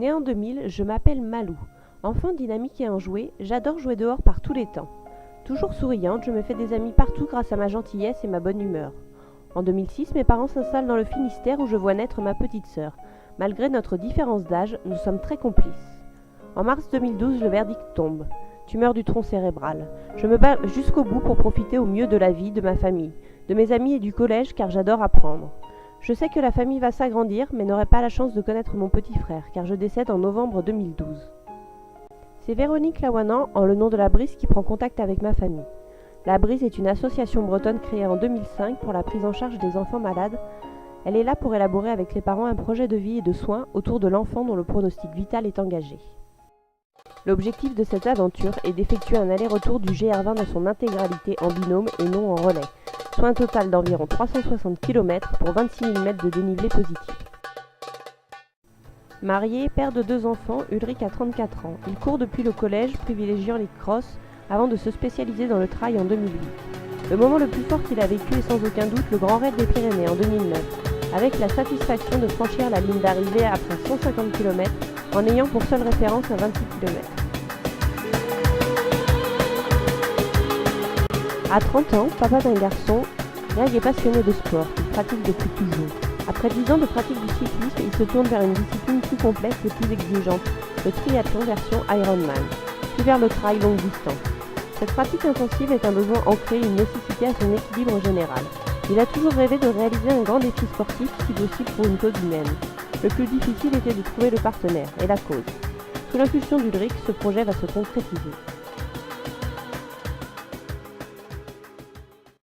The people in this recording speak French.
Née en 2000, je m'appelle Malou. Enfant dynamique et enjouée, j'adore jouer dehors par tous les temps. Toujours souriante, je me fais des amis partout grâce à ma gentillesse et ma bonne humeur. En 2006, mes parents s'installent dans le Finistère où je vois naître ma petite sœur. Malgré notre différence d'âge, nous sommes très complices. En mars 2012, le verdict tombe. Tumeur du tronc cérébral. Je me bats jusqu'au bout pour profiter au mieux de la vie, de ma famille, de mes amis et du collège car j'adore apprendre. Je sais que la famille va s'agrandir, mais n'aurai pas la chance de connaître mon petit frère, car je décède en novembre 2012. C'est Véronique Lawanan, en le nom de la Brise, qui prend contact avec ma famille. La Brise est une association bretonne créée en 2005 pour la prise en charge des enfants malades. Elle est là pour élaborer avec les parents un projet de vie et de soins autour de l'enfant dont le pronostic vital est engagé. L'objectif de cette aventure est d'effectuer un aller-retour du GR20 dans son intégralité en binôme et non en relais, soit un total d'environ 360 km pour 26 000 mètres de dénivelé positif. Marié, père de 2 enfants, Ulrich a 34 ans. Il court depuis le collège, privilégiant les crosses, avant de se spécialiser dans le trail en 2008. Le moment le plus fort qu'il a vécu est sans aucun doute le Grand Raid des Pyrénées en 2009, avec la satisfaction de franchir la ligne d'arrivée après 150 km, en ayant pour seule référence un 26 km. À 30 ans, papa d'un garçon, Greg est passionné de sport, qu'il pratique depuis toujours. Après 10 ans de pratique du cyclisme, il se tourne vers une discipline plus complexe et plus exigeante, le triathlon version Ironman, puis vers le trail longue distance. Cette pratique intensive est un besoin ancré et une nécessité à son équilibre général. Il a toujours rêvé de réaliser un grand défi sportif, si possible pour une cause humaine. Le plus difficile était de trouver le partenaire et la cause. Sous l'impulsion d'Ulrich, ce projet va se concrétiser.